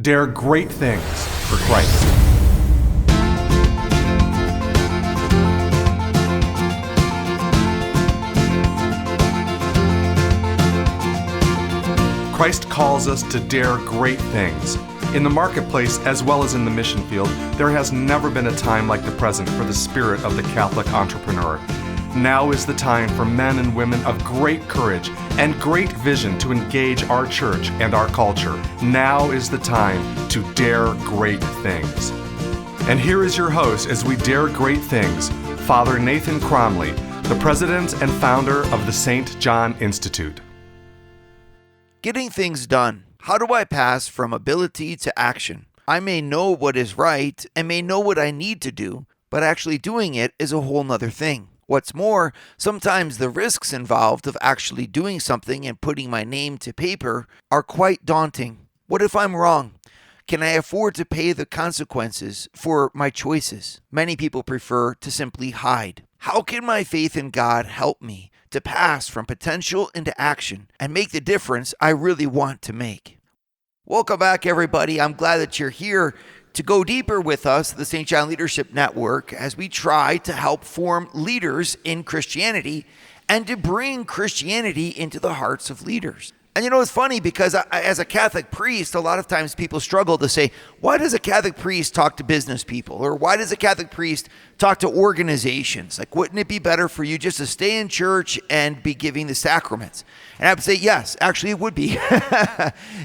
Dare great things for Christ. Christ calls us to dare great things. In the marketplace, as well as in the mission field, there has never been a time like the present for the spirit of the Catholic entrepreneur. Now is the time for men and women of great courage and great vision to engage our church and our culture. Now is the time to dare great things. And here is your host as we dare great things, Father Nathan Cromley, the president and founder of the St. John Institute. Getting things done. How do I pass from ability to action? I may know what is right and may know what I need to do, but actually doing it is a whole nother thing. What's more, sometimes the risks involved of actually doing something and putting my name to paper are quite daunting. What if I'm wrong? Can I afford to pay the consequences for my choices? Many people prefer to simply hide. How can my faith in God help me to pass from potential into action and make the difference I really want to make? Welcome back, everybody. I'm glad that you're here to go deeper with us, the St. John Leadership Network, as we try to help form leaders in Christianity and to bring Christianity into the hearts of leaders. And you know, it's funny because as a Catholic priest, a lot of times people struggle to say, why does a Catholic priest talk to business people? Or why does a Catholic priest talk to organizations? Like, wouldn't it be better for you just to stay in church and be giving the sacraments? And I would say, yes, actually it would be.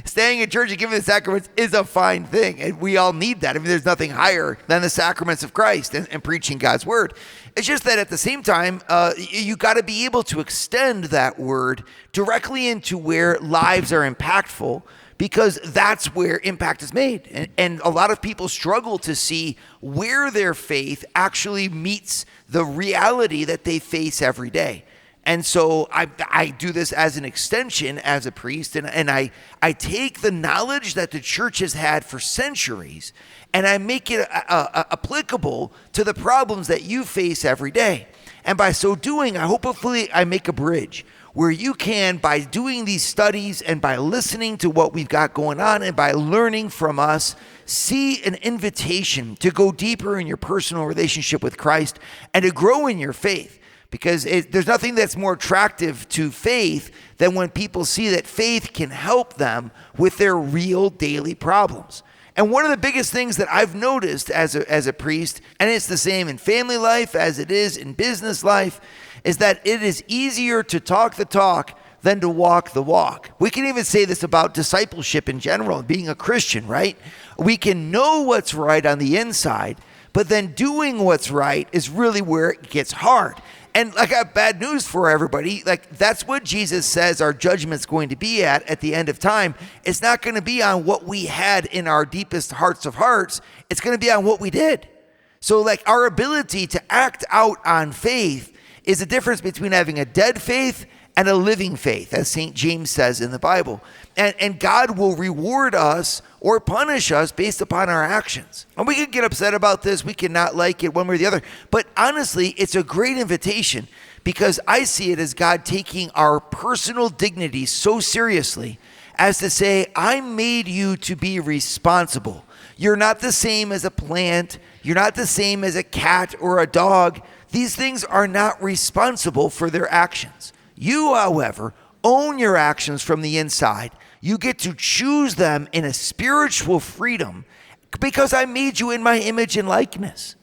Staying in church and giving the sacraments is a fine thing. And we all need that. I mean, there's nothing higher than the sacraments of Christ and preaching God's word. It's just that at the same time, you got to be able to extend that word directly into where lives are impactful, because that's where impact is made. And a lot of people struggle to see where their faith actually meets the reality that they face every day. And so I do this as an extension as a priest, and I take the knowledge that the church has had for centuries and I make it applicable to the problems that you face every day. And by so doing, hopefully I make a bridge where you can, by doing these studies and by listening to what we've got going on and by learning from us, see an invitation to go deeper in your personal relationship with Christ and to grow in your faith. Because there's nothing that's more attractive to faith than when people see that faith can help them with their real daily problems. And one of the biggest things that I've noticed as a priest, and it's the same in family life as it is in business life, is that it is easier to talk the talk than to walk the walk. We can even say this about discipleship in general, being a Christian, right? We can know what's right on the inside, but then doing what's right is really where it gets hard. And I got bad news for everybody. Like, that's what Jesus says our judgment's going to be at the end of time. It's not going to be on what we had in our deepest hearts of hearts. It's going to be on what we did. So like, our ability to act out on faith is the difference between having a dead faith and a living faith, as St. James says in the Bible. And God will reward us or punish us based upon our actions. And we can get upset about this. We can not like it one way or the other. But honestly, it's a great invitation, because I see it as God taking our personal dignity so seriously as to say, I made you to be responsible. You're not the same as a plant. You're not the same as a cat or a dog. These things are not responsible for their actions. You, however, own your actions from the inside. You get to choose them in a spiritual freedom, because I made you in my image and likeness.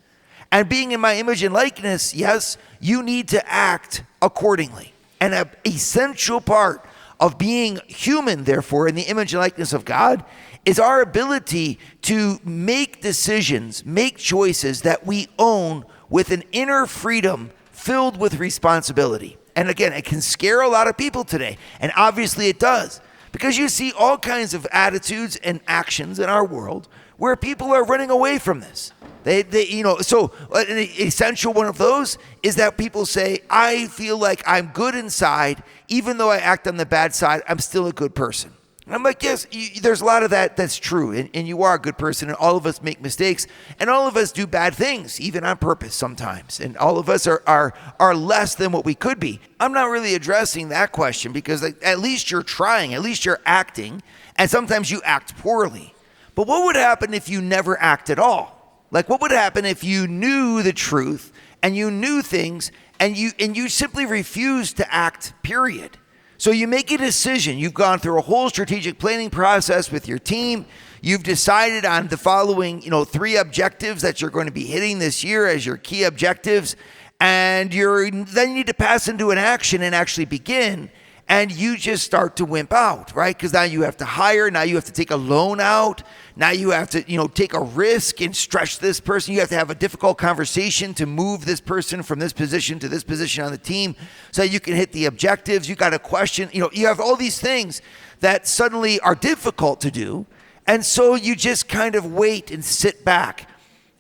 And being in my image and likeness, yes, you need to act accordingly. And an essential part of being human, therefore, in the image and likeness of God, is our ability to make decisions, make choices that we own with an inner freedom filled with responsibility. And again, it can scare a lot of people today. And obviously it does, because you see all kinds of attitudes and actions in our world where people are running away from this. So an essential one of those is that people say, I feel like I'm good inside. Even though I act on the bad side, I'm still a good person. And I'm like, yes, there's a lot of that's true. And you are a good person, and all of us make mistakes, and all of us do bad things, even on purpose sometimes. And all of us are less than what we could be. I'm not really addressing that question, because at least you're trying, at least you're acting, and sometimes you act poorly. But what would happen if you never act at all? Like, what would happen if you knew the truth and you knew things and you simply refused to act, period? So you make a decision. You've gone through a whole strategic planning process with your team. You've decided on the following, 3 objectives that you're going to be hitting this year as your key objectives. And then you need to pass into an action and actually begin. And you just start to wimp out, right? Because now you have to hire. Now you have to take a loan out. Now you have to, take a risk and stretch this person. You have to have a difficult conversation to move this person from this position to this position on the team so you can hit the objectives. You got a question. You have all these things that suddenly are difficult to do. And so you just kind of wait and sit back.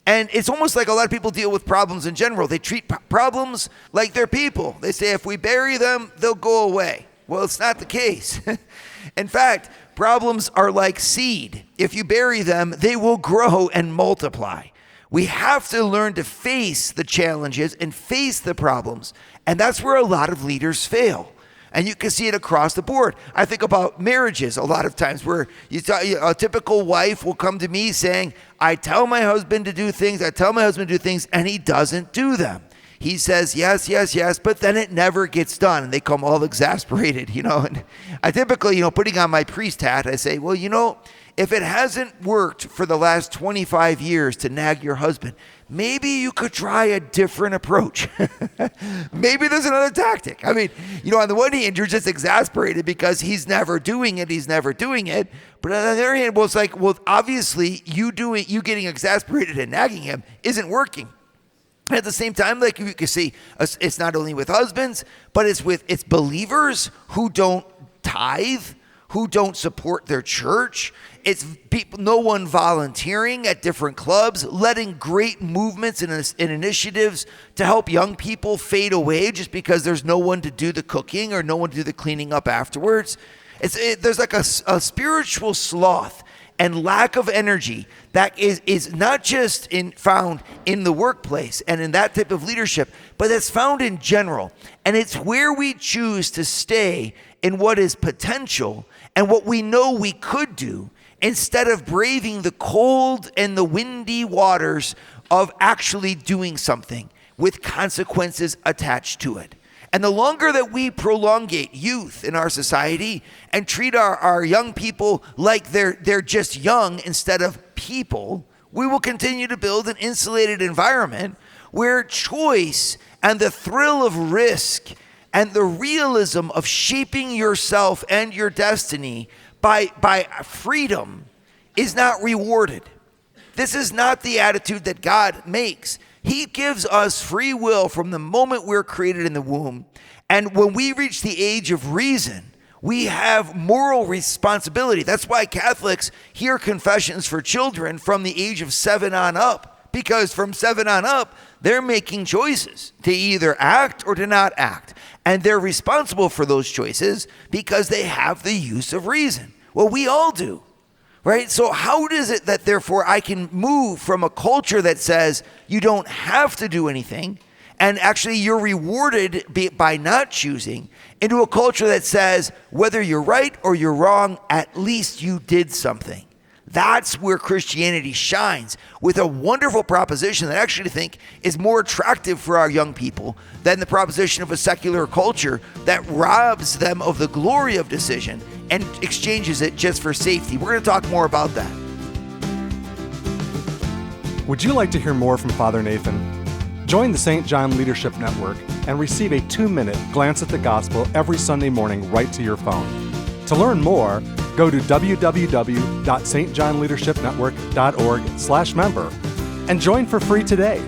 And it's almost like a lot of people deal with problems in general. They treat problems like they're people. They say if we bury them, they'll go away. Well, it's not the case. In fact, problems are like seed. If you bury them, they will grow and multiply. We have to learn to face the challenges and face the problems. And that's where a lot of leaders fail. And you can see it across the board. I think about marriages a lot of times where a typical wife will come to me saying, I tell my husband to do things, and he doesn't do them. He says, yes, yes, yes, but then it never gets done. And they come all exasperated, And I typically, putting on my priest hat, I say, well, if it hasn't worked for the last 25 years to nag your husband, maybe you could try a different approach. Maybe there's another tactic. I mean, on the one hand, you're just exasperated because he's never doing it. But on the other hand, it's like, obviously you getting exasperated and nagging him isn't working. At the same time, like you can see, it's not only with husbands, but it's believers who don't tithe, who don't support their church. It's people, no one volunteering at different clubs, letting great movements and initiatives to help young people fade away just because there's no one to do the cooking or no one to do the cleaning up afterwards. There's like a spiritual sloth and lack of energy that is not just found in the workplace and in that type of leadership, but that's found in general. And it's where we choose to stay in what is potential and what we know we could do instead of braving the cold and the windy waters of actually doing something with consequences attached to it. And the longer that we prolongate youth in our society and treat our young people like they're just young instead of people, we will continue to build an insulated environment where choice and the thrill of risk and the realism of shaping yourself and your destiny by freedom is not rewarded. This is not the attitude that God makes. He gives us free will from the moment we're created in the womb. And when we reach the age of reason, we have moral responsibility. That's why Catholics hear confessions for children from the age of 7 on up. Because from 7 on up, they're making choices to either act or to not act. And they're responsible for those choices because they have the use of reason. Well, we all do. Right? So how is it that therefore I can move from a culture that says you don't have to do anything and actually you're rewarded by not choosing into a culture that says whether you're right or you're wrong, at least you did something. That's where Christianity shines with a wonderful proposition that I actually think is more attractive for our young people than the proposition of a secular culture that robs them of the glory of decision and exchanges it just for safety. We're going to talk more about that. Would you like to hear more from Father Nathan? Join the St. John Leadership Network and receive a 2-minute glance at the gospel every Sunday morning right to your phone. To learn more, go to www.stjohnleadershipnetwork.org/member and join for free today.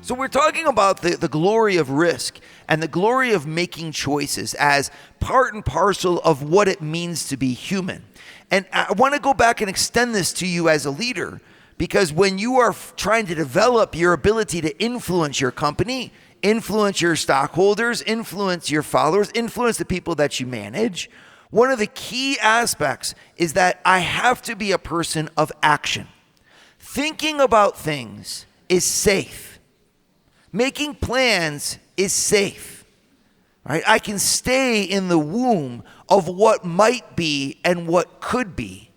So we're talking about the glory of risk and the glory of making choices as part and parcel of what it means to be human. And I want to go back and extend this to you as a leader, because when you are trying to develop your ability to influence your company, influence your stockholders, influence your followers, influence the people that you manage, one of the key aspects is that I have to be a person of action. Thinking about things is safe. Making plans is safe. right? I can stay in the womb of what might be and what could be.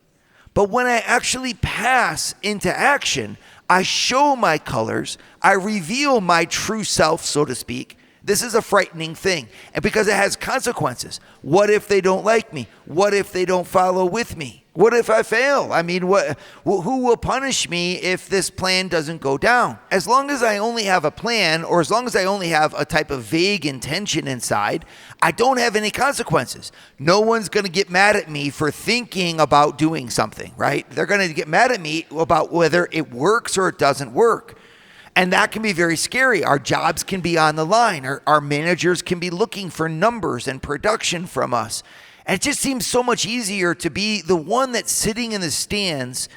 But when I actually pass into action, I show my colors, I reveal my true self, so to speak. This is a frightening thing, and because it has consequences. What if they don't like me? What if they don't follow with me? What if I fail? I mean, who will punish me if this plan doesn't go down? As long as I only have a plan, or as long as I only have a type of vague intention inside, I don't have any consequences. No one's going to get mad at me for thinking about doing something, right? They're going to get mad at me about whether it works or it doesn't work. And that can be very scary. Our jobs can be on the line. Our managers can be looking for numbers and production from us. And it just seems so much easier to be the one that's sitting in the stands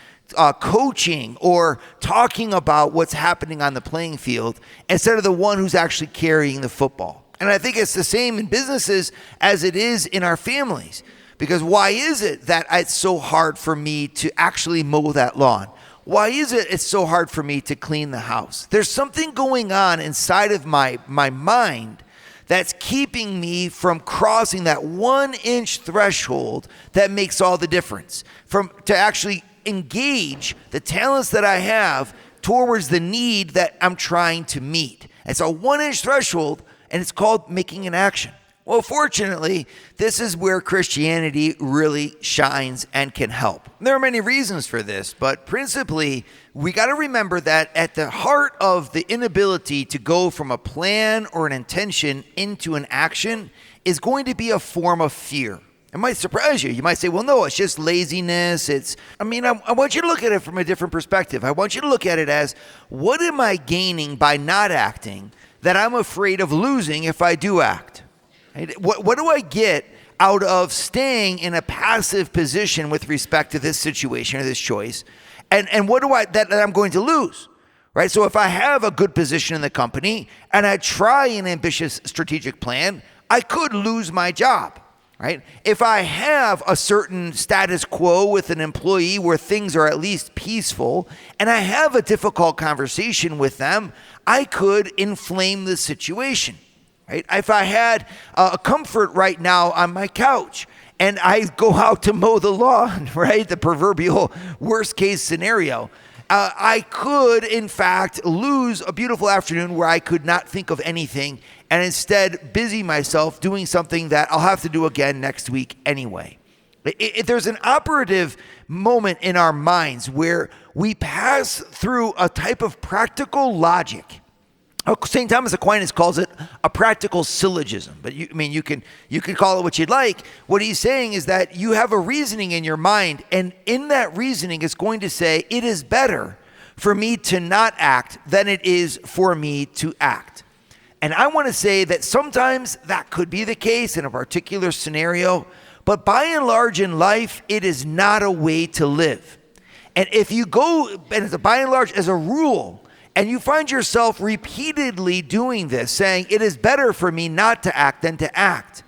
coaching or talking about what's happening on the playing field instead of the one who's actually carrying the football. And I think it's the same in businesses as it is in our families. Because why is it that it's so hard for me to actually mow that lawn? Why is it's so hard for me to clean the house? There's something going on inside of my mind that's keeping me from crossing that 1-inch threshold that makes all the difference. To actually engage the talents that I have towards the need that I'm trying to meet. It's a 1-inch threshold, and it's called making an action. Well, fortunately, this is where Christianity really shines and can help. There are many reasons for this, but principally, we got to remember that at the heart of the inability to go from a plan or an intention into an action is going to be a form of fear. It might surprise you. You might say, well, no, it's just laziness. I want you to look at it from a different perspective. I want you to look at it as, what am I gaining by not acting that I'm afraid of losing if I do act? What do I get out of staying in a passive position with respect to this situation or this choice? And what do that I'm going to lose? Right? So if I have a good position in the company and I try an ambitious strategic plan, I could lose my job. Right? If I have a certain status quo with an employee where things are at least peaceful and I have a difficult conversation with them, I could inflame the situation. Right? If I had a comfort right now on my couch and I go out to mow the lawn, right? The proverbial worst case scenario, I could, in fact, lose a beautiful afternoon where I could not think of anything and instead busy myself doing something that I'll have to do again next week anyway. There's an operative moment in our minds where we pass through a type of practical logic. St. Thomas Aquinas calls it a practical syllogism, but you can call it what you'd like. What he's saying is that you have a reasoning in your mind, and in that reasoning it's going to say, it is better for me to not act than it is for me to act. And I want to say that sometimes that could be the case in a particular scenario, but by and large in life, it is not a way to live. And if you go, and by and large as a rule, and you find yourself repeatedly doing this, saying, it is better for me not to act than to act.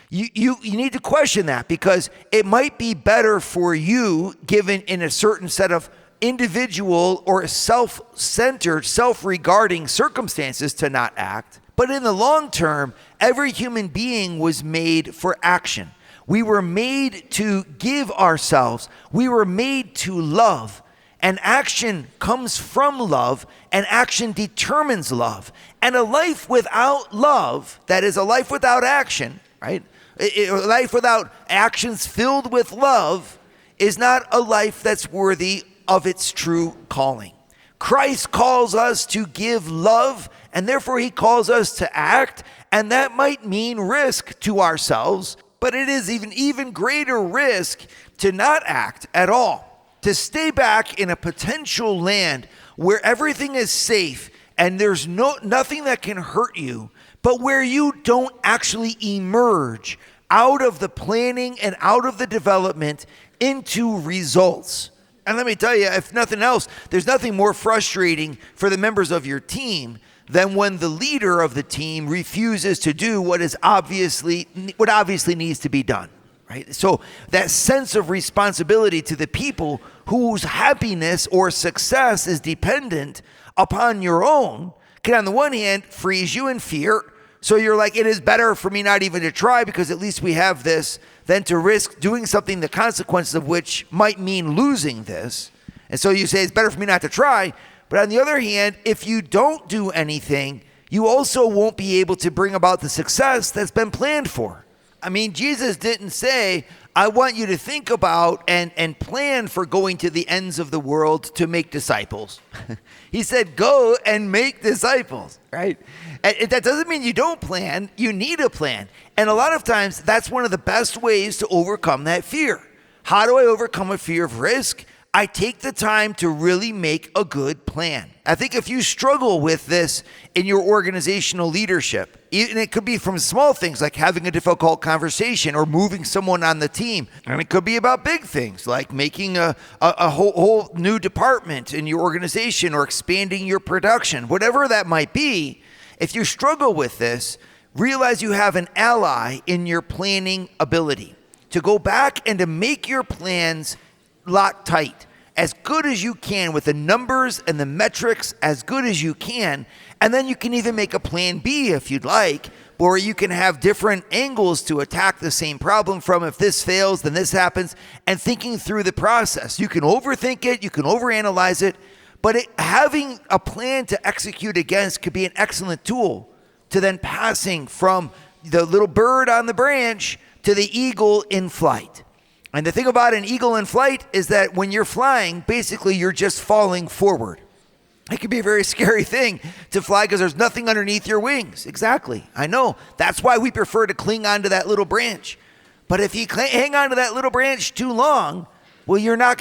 You need to question that, because it might be better for you, given in a certain set of individual or self-centered, self-regarding circumstances, to not act. But in the long term, every human being was made for action. We were made to give ourselves. We were made to love. And action comes from love, and action determines love. And a life without love, that is a life without action, right? A life without actions filled with love is not a life that's worthy of its true calling. Christ calls us to give love, and therefore he calls us to act, and that might mean risk to ourselves, but it is even greater risk to not act at all. To stay back in a potential land where everything is safe and there's nothing that can hurt you, but where you don't actually emerge out of the planning and out of the development into results. And let me tell you, if nothing else, there's nothing more frustrating for the members of your team than when the leader of the team refuses to do what obviously needs to be done. Right? So that sense of responsibility to the people whose happiness or success is dependent upon your own can, on the one hand, freeze you in fear, So you're like, it is better for me not even to try because at least we have this than to risk doing something the consequences of which might mean losing this. And so you say it's better for me not to try. But on the other hand, if you don't do anything, you also won't be able to bring about the success that's been planned for. I mean, Jesus didn't say, I want you to think about and plan for going to the ends of the world to make disciples. He said, go and make disciples, right? And that doesn't mean you don't plan. You need a plan. And a lot of times, that's one of the best ways to overcome that fear. How do I overcome a fear of risk? I take the time to really make a good plan. I think if you struggle with this in your organizational leadership, and it could be from small things like having a difficult conversation or moving someone on the team, and it could be about big things like making a whole new department in your organization or expanding your production, whatever that might be. If you struggle with this, realize you have an ally in your planning ability to go back and to make your plans lock tight, as good as you can with the numbers and the metrics as good as you can. And then you can even make a plan B if you'd like, or you can have different angles to attack the same problem from. If this fails, then this happens, and thinking through the process. You can overthink it, you can overanalyze it, but having a plan to execute against could be an excellent tool to then passing from the little bird on the branch to the eagle in flight. And the thing about an eagle in flight is that when you're flying, basically you're just falling forward. It can be a very scary thing to fly because there's nothing underneath your wings. Exactly. I know. That's why we prefer to cling onto that little branch. But if you hang onto that little branch too long, well, you're not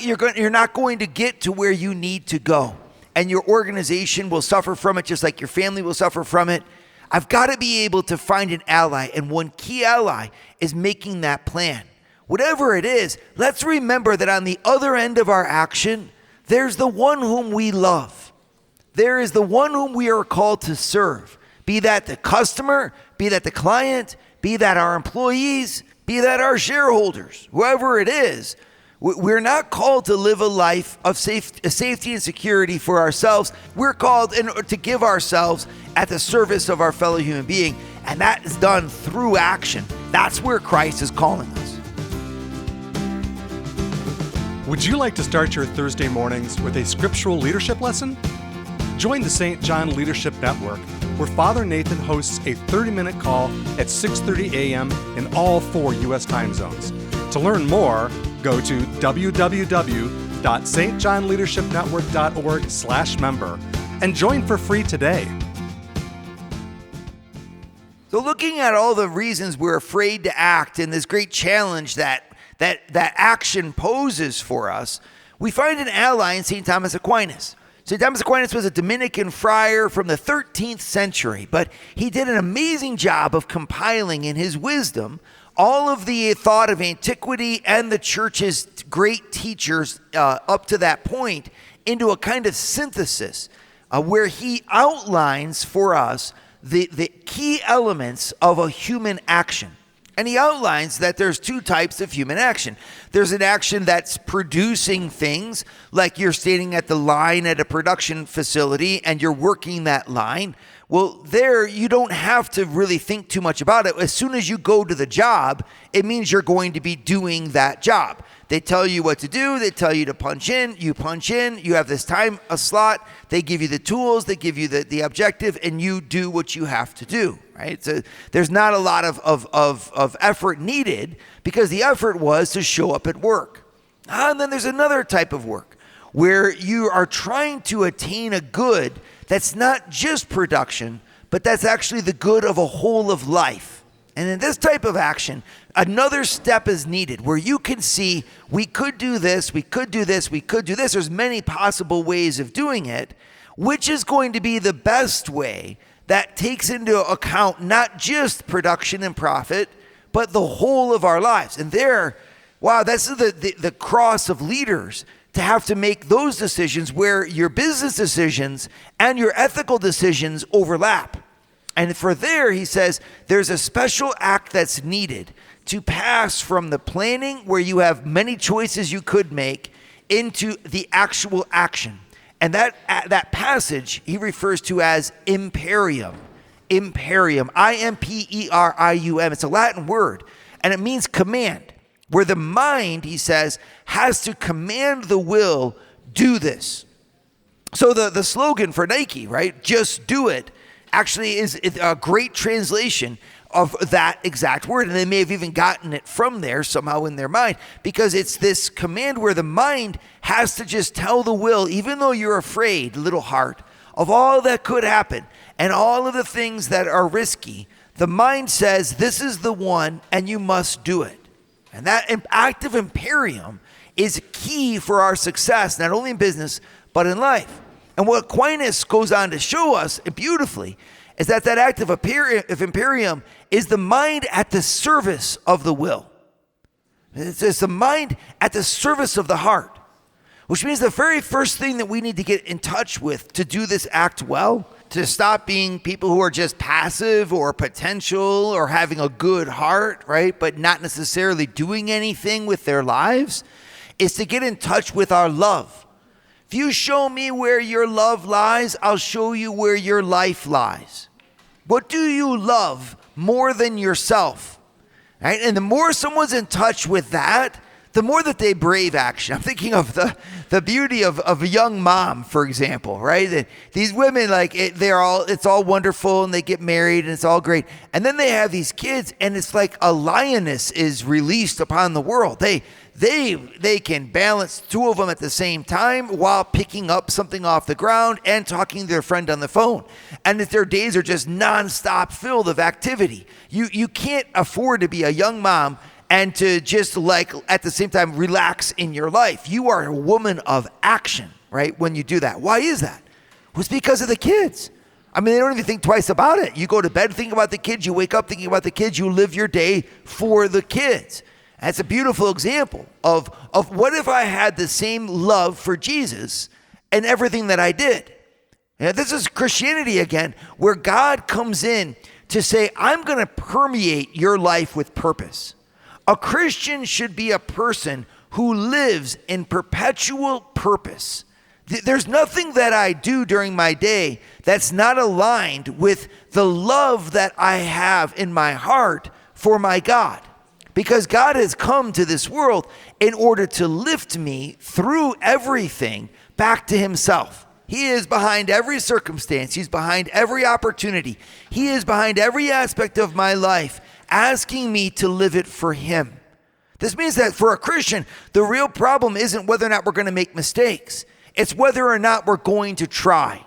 going to get to where you need to go. And your organization will suffer from it just like your family will suffer from it. I've got to be able to find an ally. And one key ally is making that plan. Whatever it is, let's remember that on the other end of our action, there's the one whom we love. There is the one whom we are called to serve. Be that the customer, be that the client, be that our employees, be that our shareholders, whoever it is. We're not called to live a life of safety and security for ourselves. We're called to give ourselves at the service of our fellow human being, and that is done through action. That's where Christ is calling us. Would you like to start your Thursday mornings with a scriptural leadership lesson? Join the St. John Leadership Network, where Father Nathan hosts a 30-minute call at 6:30 a.m. in all 4 U.S. time zones. To learn more, go to www.stjohnleadershipnetwork.org/member and join for free today. So looking at all the reasons we're afraid to act and this great challenge that action poses for us, we find an ally in St. Thomas Aquinas. St. Thomas Aquinas was a Dominican friar from the 13th century, but he did an amazing job of compiling in his wisdom all of the thought of antiquity and the church's great teachers up to that point into a kind of synthesis where he outlines for us the key elements of a human action. And he outlines that there's 2 types of human action. There's an action that's producing things, like you're standing at the line at a production facility and you're working that line. Well, there you don't have to really think too much about it. As soon as you go to the job, it means you're going to be doing that job. They tell you what to do. They tell you to punch in. You punch in. You have this time, a slot. They give you the tools. They give you the objective, and you do what you have to do, right? So there's not a lot of effort needed because the effort was to show up at work. And then there's another type of work where you are trying to attain a good that's not just production, but that's actually the good of a whole of life. And in this type of action, another step is needed where you can see we could do this, we could do this, we could do this. There's many possible ways of doing it. Which is going to be the best way that takes into account not just production and profit, but the whole of our lives. And that's the cross of leaders, to have to make those decisions where your business decisions and your ethical decisions overlap. And for there, he says, there's a special act that's needed to pass from the planning where you have many choices you could make into the actual action. And that passage he refers to as imperium. imperium, I-M-P-E-R-I-U-M. It's a Latin word, and it means command, where the mind, he says, has to command the will, do this. So the slogan for Nike, right, just do it, actually is a great translation of that exact word. And they may have even gotten it from there somehow in their mind, because it's this command where the mind has to just tell the will, even though you're afraid, little heart, of all that could happen and all of the things that are risky. The mind says, this is the one and you must do it. And that active imperium is key for our success, not only in business, but in life. And what Aquinas goes on to show us beautifully is that act of imperium is the mind at the service of the will. It's the mind at the service of the heart, which means the very first thing that we need to get in touch with to do this act well, to stop being people who are just passive or potential or having a good heart, right, but not necessarily doing anything with their lives, is to get in touch with our love. If you show me where your love lies, I'll show you where your life lies. What do you love more than yourself? Right? And the more someone's in touch with that, the more that they brave action. I'm thinking of the beauty of a young mom, for example, right? These women, like, it's all wonderful, and they get married, and it's all great. And then they have these kids, and it's like a lioness is released upon the world. They can balance two of them at the same time while picking up something off the ground and talking to their friend on the phone. And if their days are just nonstop filled of activity. You can't afford to be a young mom and to just, like, at the same time relax in your life. You are a woman of action, right, when you do that. Why is that? Well, it's because of the kids. I mean, they don't even think twice about it. You go to bed thinking about the kids. You wake up thinking about the kids. You live your day for the kids. That's a beautiful example of what if I had the same love for Jesus and everything that I did. And this is Christianity again, where God comes in to say, I'm going to permeate your life with purpose. A Christian should be a person who lives in perpetual purpose. There's nothing that I do during my day that's not aligned with the love that I have in my heart for my God. Because God has come to this world in order to lift me through everything back to himself. He is behind every circumstance. He's behind every opportunity. He is behind every aspect of my life, asking me to live it for him. This means that for a Christian, the real problem isn't whether or not we're going to make mistakes. It's whether or not we're going to try.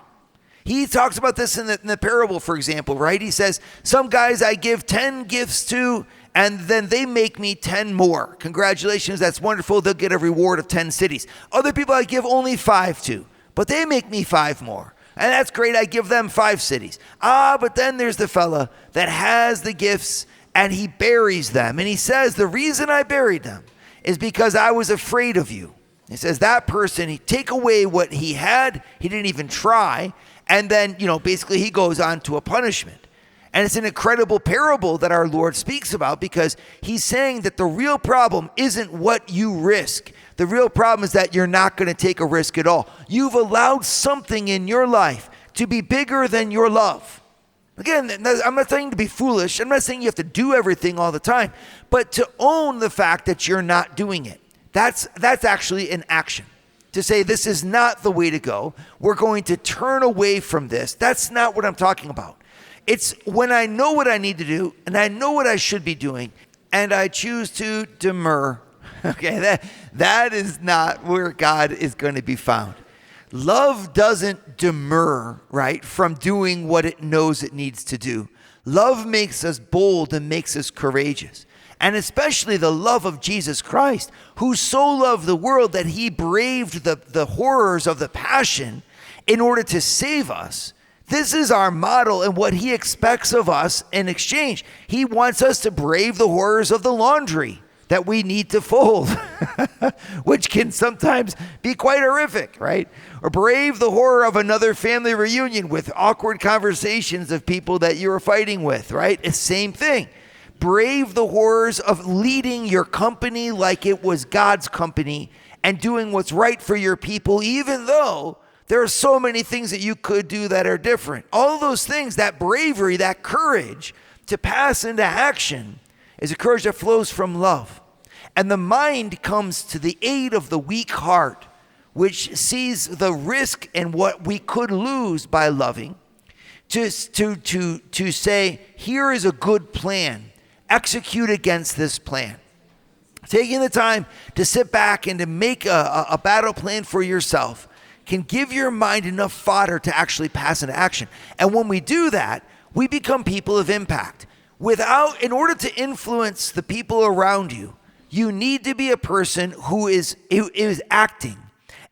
He talks about this in the parable, for example, right? He says, some guys I give 10 gifts to, and then they make me 10 more. Congratulations, that's wonderful. They'll get a reward of 10 cities. Other people I give only 5 to, but they make me 5 more. And that's great, I give them 5 cities. But then there's the fella that has the gifts and he buries them. And he says, the reason I buried them is because I was afraid of you. He says that person, he take away what he had, he didn't even try. And then, basically he goes on to a punishment. And it's an incredible parable that our Lord speaks about, because he's saying that the real problem isn't what you risk. The real problem is that you're not going to take a risk at all. You've allowed something in your life to be bigger than your love. Again, I'm not saying to be foolish. I'm not saying you have to do everything all the time, but to own the fact that you're not doing it. That's actually an action. To say this is not the way to go. We're going to turn away from this. That's not what I'm talking about. It's when I know what I need to do and I know what I should be doing and I choose to demur. Okay, that is not where God is going to be found. Love doesn't demur, right, from doing what it knows it needs to do. Love makes us bold and makes us courageous. And especially the love of Jesus Christ, who so loved the world that he braved the horrors of the passion in order to save us. This is our model and what he expects of us in exchange. He wants us to brave the horrors of the laundry that we need to fold, which can sometimes be quite horrific, right? Or brave the horror of another family reunion with awkward conversations of people that you were fighting with, right? It's the same thing. Brave the horrors of leading your company like it was God's company and doing what's right for your people, even though There are so many things that you could do that are different. All those things, that bravery, that courage to pass into action is a courage that flows from love. And the mind comes to the aid of the weak heart, which sees the risk and what we could lose by loving, to say, here is a good plan. Execute against this plan. Taking the time to sit back and to make a battle plan for yourself can give your mind enough fodder to actually pass into action. And when we do that, we become people of impact. In order to influence the people around you, you need to be a person who is acting.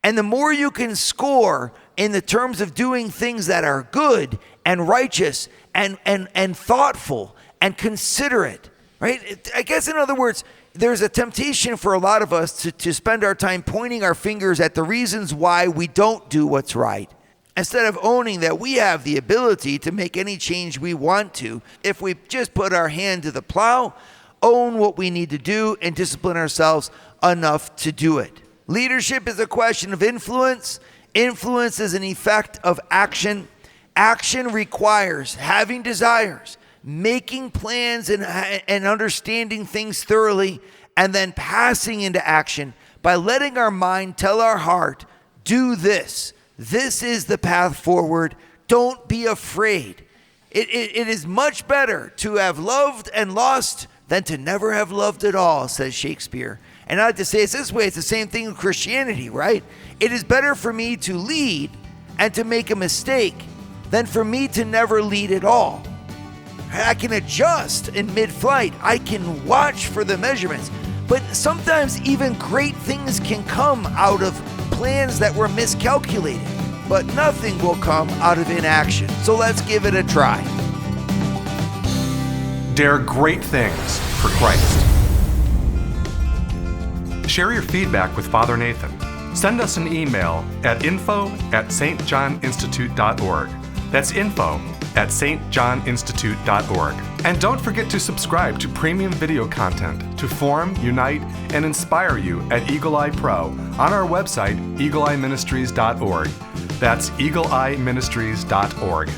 And the more you can score in the terms of doing things that are good and righteous and thoughtful and considerate, right? I guess in other words, there's a temptation for a lot of us to spend our time pointing our fingers at the reasons why we don't do what's right, instead of owning that we have the ability to make any change we want to if we just put our hand to the plow, own what we need to do, and discipline ourselves enough to do it. Leadership is a question of influence. Influence is an effect of action. Action requires having desires, making plans and understanding things thoroughly, and then passing into action by letting our mind tell our heart, do this. This is the path forward. Don't be afraid. It is much better to have loved and lost than to never have loved at all, says Shakespeare. And I like to say it this way, it's the same thing in Christianity, right? It is better for me to lead and to make a mistake than for me to never lead at all. I can adjust in mid-flight. I can watch for the measurements. But sometimes even great things can come out of plans that were miscalculated. But nothing will come out of inaction. So let's give it a try. Dare great things for Christ. Share your feedback with Father Nathan. Send us an email at info@stjohninstitute.org. That's info@stjohninstitute.org. And don't forget to subscribe to premium video content to form, unite, and inspire you at Eagle Eye Pro on our website, eagleeyeministries.org. That's eagleeyeministries.org.